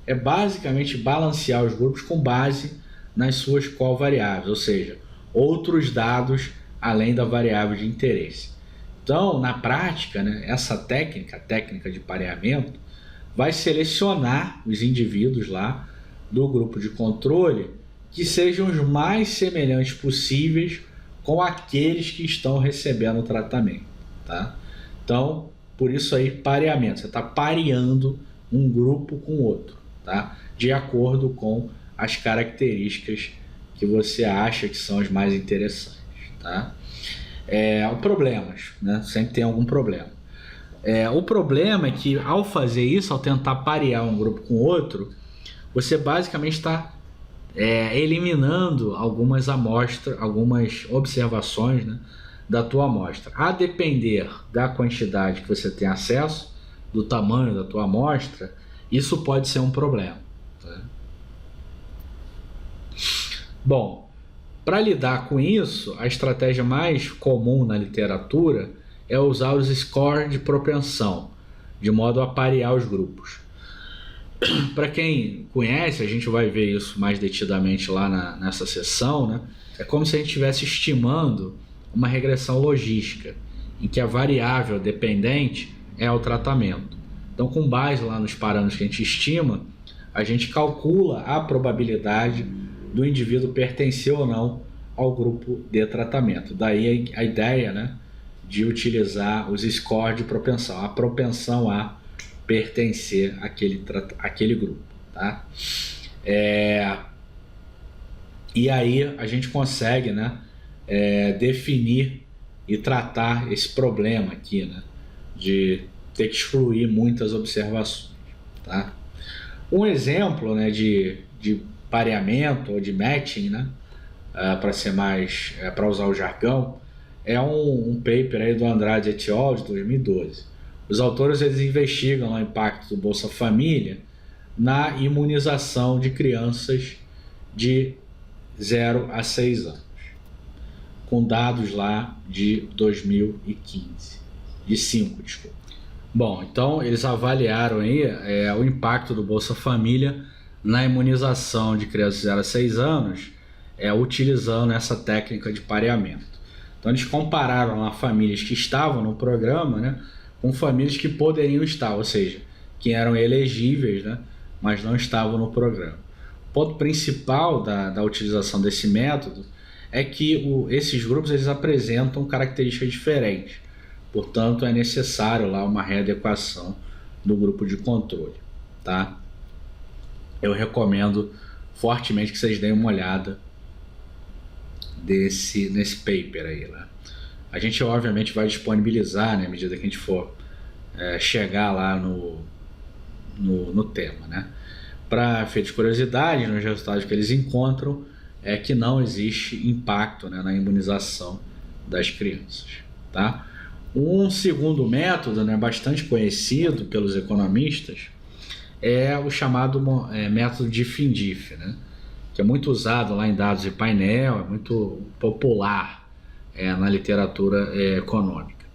é basicamente balancear os grupos com base nas suas covariáveis, ou seja, outros dados além da variável de interesse. Então, na prática, né, essa técnica, a técnica de pareamento, vai selecionar os indivíduos lá do grupo de controle que sejam os mais semelhantes possíveis com aqueles que estão recebendo o tratamento, tá? Então, por isso aí, pareamento. Você está pareando um grupo com outro, tá? De acordo com as características que você acha que são as mais interessantes, tá? Problemas, né? Sempre tem algum problema. O problema é que ao fazer isso, ao tentar parear um grupo com outro, você basicamente está eliminando algumas amostras, algumas observações, né, da tua amostra. A depender da quantidade que você tem acesso, do tamanho da tua amostra, isso pode ser um problema, tá? Bom, para lidar com isso, a estratégia mais comum na literatura é usar os scores de propensão, de modo a parear os grupos. Para quem conhece, a gente vai ver isso mais detidamente lá nessa sessão, né? É como se a gente estivesse estimando uma regressão logística, em que a variável dependente é o tratamento. Então, com base lá nos parâmetros que a gente estima, a gente calcula a probabilidade do indivíduo pertencer ou não ao grupo de tratamento. Daí a ideia, né, de utilizar os scores de propensão, a propensão a pertencer àquele grupo, tá? E aí a gente consegue, né, definir e tratar esse problema aqui, né, de ter que excluir muitas observações, tá? Um exemplo, né, de pareamento ou de matching, né, para ser mais, para usar o jargão, é um paper aí do Andrade et al. De 2012. Os autores eles investigam o impacto do Bolsa Família na imunização de crianças de 0 a 6 anos, com dados lá de 2015, de 5, desculpa. Bom, então eles avaliaram aí o impacto do Bolsa Família na imunização de crianças de 0 a 6 anos, utilizando essa técnica de pareamento. Então eles compararam lá famílias que estavam no programa, né, com famílias que poderiam estar, ou seja, que eram elegíveis, né, mas não estavam no programa. O ponto principal da utilização desse método é que esses grupos eles apresentam características diferentes, portanto é necessário lá uma readequação do grupo de controle, tá? Eu recomendo fortemente que vocês deem uma olhada nesse paper aí, né? A gente obviamente vai disponibilizar, né, à medida que a gente for chegar lá no tema, né? Para efeito de curiosidade, nos resultados que eles encontram é que não existe impacto, né, na imunização das crianças, tá? Um segundo método, né, bastante conhecido pelos economistas é o chamado método Diffie-Diff, né, que é muito usado lá em dados de painel, é muito popular na literatura econômica.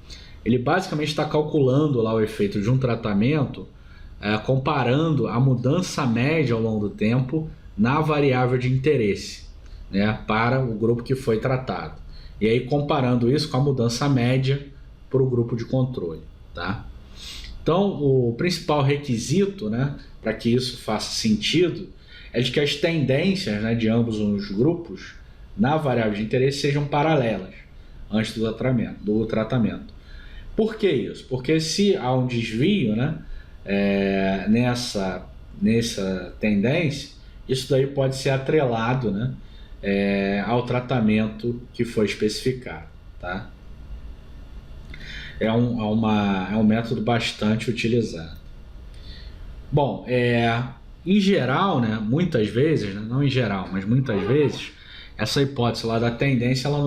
Ele basicamente está calculando lá o efeito de um tratamento comparando a mudança média ao longo do tempo na variável de interesse, né, para o grupo que foi tratado. E aí comparando isso com a mudança média para o grupo de controle, tá? Então, o principal requisito, né, para que isso faça sentido é de que as tendências, né, de ambos os grupos na variável de interesse sejam paralelas antes do tratamento. Por que isso? Porque se há um desvio, né, nessa tendência, isso daí pode ser atrelado, né, ao tratamento que foi especificado. Tá? É um método bastante utilizado. Bom, em geral, né, muitas vezes, né, não em geral, mas muitas vezes, essa hipótese lá da tendência ela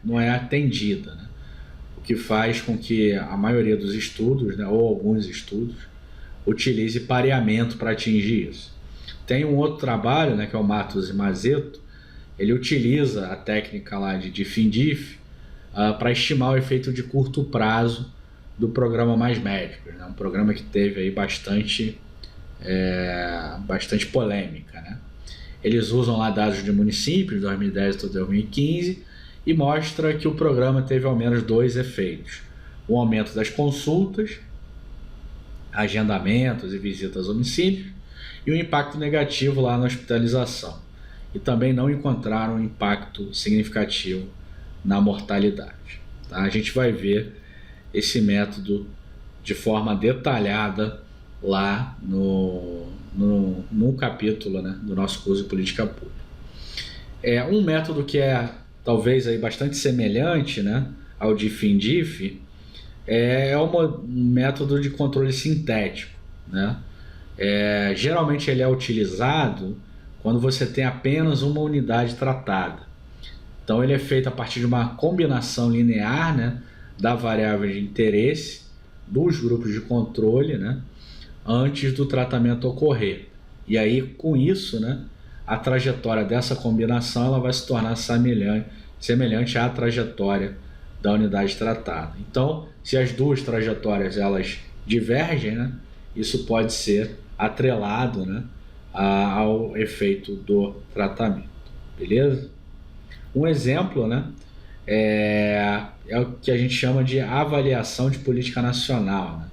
não é atendida, né? O que faz com que a maioria dos estudos, né, ou alguns estudos, utilize pareamento para atingir isso. Tem um outro trabalho, né, que é o Matos e Mazeto, ele utiliza a técnica lá de Diffie-Diff para estimar o efeito de curto prazo do programa Mais Médicos, né? Um programa que teve aí bastante polêmica, né? Eles usam lá dados de municípios de 2010 até 2015 e mostra que o programa teve ao menos 2 efeitos: o aumento das consultas, agendamentos e visitas a domicílio, e o impacto negativo lá na hospitalização. E também não encontraram impacto significativo na mortalidade. Tá? A gente vai ver esse método de forma detalhada lá no capítulo, né, do nosso curso de Política Pública. Um método que é talvez aí bastante semelhante, né, ao Diffie-Diff é um método de controle sintético. Né? Geralmente ele é utilizado quando você tem apenas uma unidade tratada. Então ele é feito a partir de uma combinação linear, né, da variável de interesse dos grupos de controle, né, antes do tratamento ocorrer. E aí com isso, né, a trajetória dessa combinação ela vai se tornar semelhante à trajetória da unidade tratada. Então, se as duas trajetórias elas divergem, né, isso pode ser atrelado, né, ao efeito do tratamento. Beleza? Um exemplo, né, é o que a gente chama de avaliação de política nacional. Né?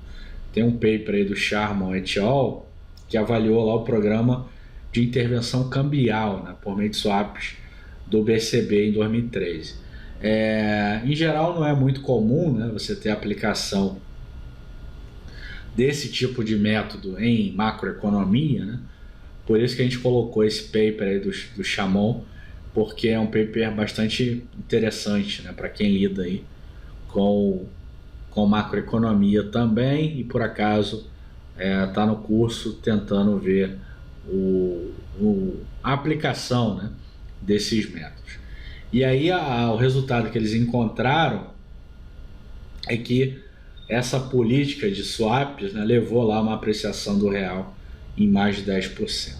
Tem um paper aí do Sharman et al. Que avaliou lá o programa de intervenção cambial, né, por meio de swaps do BCB em 2013. Em geral não é muito comum, né, você ter aplicação desse tipo de método em macroeconomia, né? Por isso que a gente colocou esse paper aí do Sharman, porque é um paper bastante interessante, né, para quem lida aí com macroeconomia também e por acaso está no curso tentando ver a aplicação, né, desses métodos. E aí o resultado que eles encontraram é que essa política de swaps, né, levou lá uma apreciação do real em mais de 10%.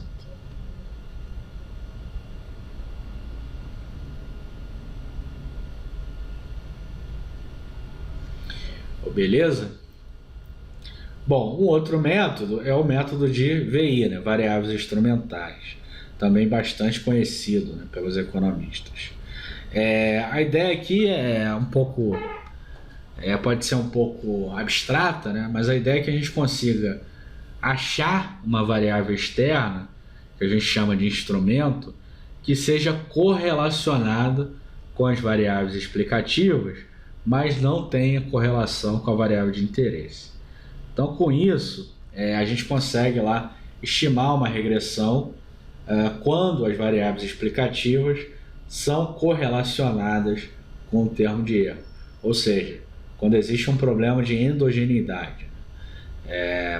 Beleza? Bom, um outro método é o método de VI, né, variáveis instrumentais, também bastante conhecido, né, pelos economistas. A ideia aqui pode ser um pouco abstrata, né, mas a ideia é que a gente consiga achar uma variável externa, que a gente chama de instrumento, que seja correlacionada com as variáveis explicativas, mas não tenha correlação com a variável de interesse. Então, com isso, a gente consegue lá estimar uma regressão quando as variáveis explicativas são correlacionadas com o termo de erro, ou seja, quando existe um problema de endogeneidade.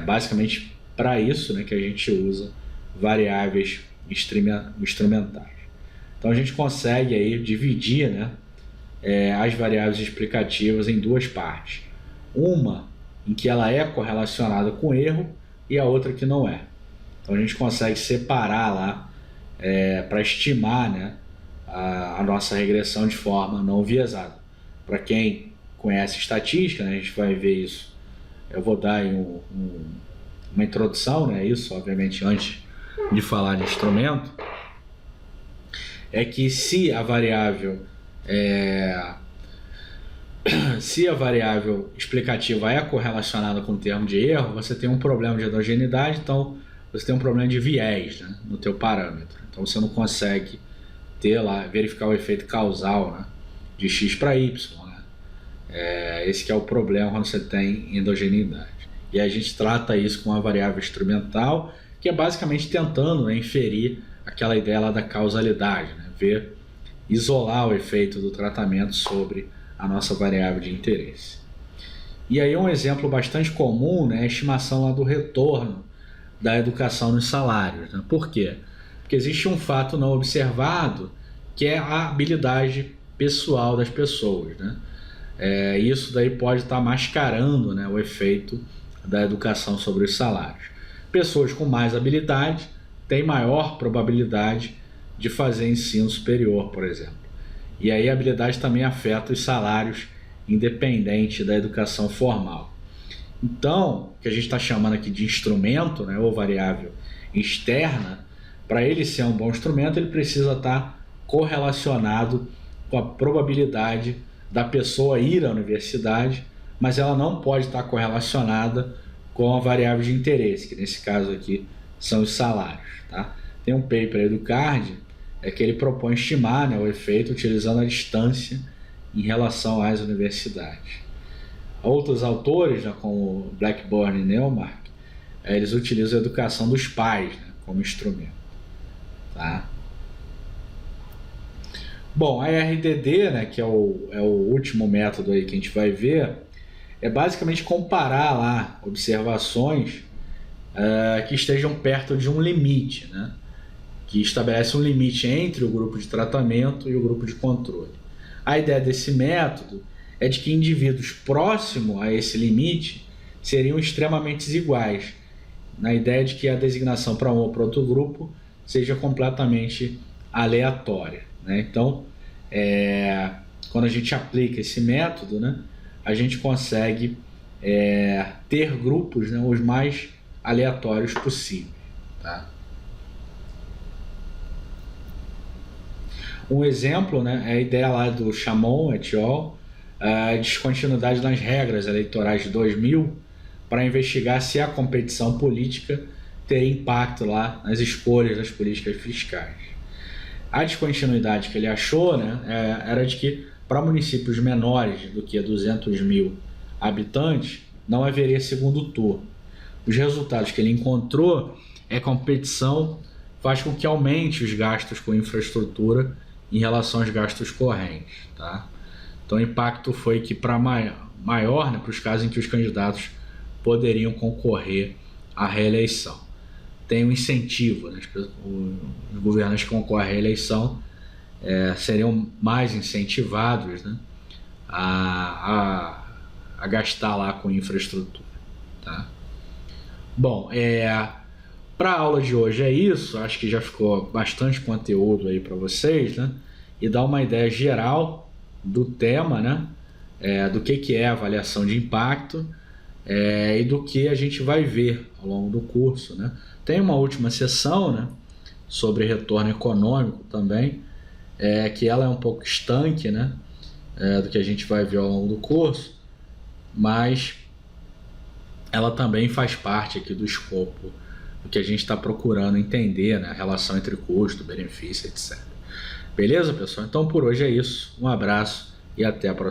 Basicamente para isso, né, que a gente usa variáveis instrumentais. Então a gente consegue aí dividir, né, as variáveis explicativas em 2 partes. Uma em que ela é correlacionada com erro e a outra que não é. Então a gente consegue separar lá para estimar, né, a nossa regressão de forma não viesada. Para quem conhece estatística, né, a gente vai ver isso. Eu vou dar aí uma introdução, né, isso obviamente antes de falar de instrumento. É que se a variável Se a variável explicativa é correlacionada com o termo de erro, você tem um problema de heterogeneidade, então você tem um problema de viés, né, no teu parâmetro. Então você não consegue ter lá, verificar o efeito causal, né, de x para y. Né? Esse que é o problema quando você tem endogeneidade. E a gente trata isso com uma variável instrumental, que é basicamente tentando, né, inferir aquela ideia lá da causalidade, né, isolar o efeito do tratamento sobre a nossa variável de interesse. E aí um exemplo bastante comum, né, é a estimação lá do retorno da educação nos salários. Né? Por quê? Porque existe um fato não observado, que é a habilidade pessoal das pessoas. Né? Isso daí pode estar mascarando, né, o efeito da educação sobre os salários. Pessoas com mais habilidade têm maior probabilidade de fazer ensino superior, por exemplo. E aí a habilidade também afeta os salários, independente da educação formal. Então, o que a gente está chamando aqui de instrumento, né, ou variável externa, para ele ser um bom instrumento, ele precisa estar correlacionado com a probabilidade da pessoa ir à universidade, mas ela não pode estar correlacionada com a variável de interesse, que nesse caso aqui são os salários. Tá? Tem um paper aí do Card, que ele propõe estimar, né, o efeito utilizando a distância em relação às universidades. Outros autores, né, como Blackburn e Neumark, eles utilizam a educação dos pais, né, como instrumento. Tá? Bom, a RDD, né, que é o último método aí que a gente vai ver, é basicamente comparar lá observações que estejam perto de um limite, né, que estabelece um limite entre o grupo de tratamento e o grupo de controle. A ideia desse método é de que indivíduos próximos a esse limite seriam extremamente desiguais, na ideia de que a designação para um ou para outro grupo seja completamente aleatória. Né? Então, quando a gente aplica esse método, né, a gente consegue ter grupos, né, os mais aleatórios possíveis. Tá? Um exemplo, né, é a ideia lá do Chamon et al., a descontinuidade nas regras eleitorais de 2000 para investigar se a competição política teria impacto lá nas escolhas das políticas fiscais. A descontinuidade que ele achou, né, era de que para municípios menores do que 200 mil habitantes não haveria segundo turno. Os resultados que ele encontrou é que a competição faz com que aumente os gastos com infraestrutura em relação aos gastos correntes. Tá? Então o impacto foi que para maior, né, para os casos em que os candidatos poderiam concorrer à reeleição. Tem um incentivo, né? Os governantes que concorrem à reeleição seriam mais incentivados, né, a gastar lá com infraestrutura. Tá? Bom, para a aula de hoje é isso, acho que já ficou bastante conteúdo aí para vocês, né? E dá uma ideia geral do tema, né? Do que é a avaliação de impacto e do que a gente vai ver ao longo do curso, né? Tem uma última sessão, né, sobre retorno econômico também, que ela é um pouco estanque, né, do que a gente vai ver ao longo do curso, mas ela também faz parte aqui do escopo do que a gente está procurando entender, né, a relação entre custo, benefício, etc. Beleza, pessoal? Então por hoje é isso. Um abraço e até a próxima.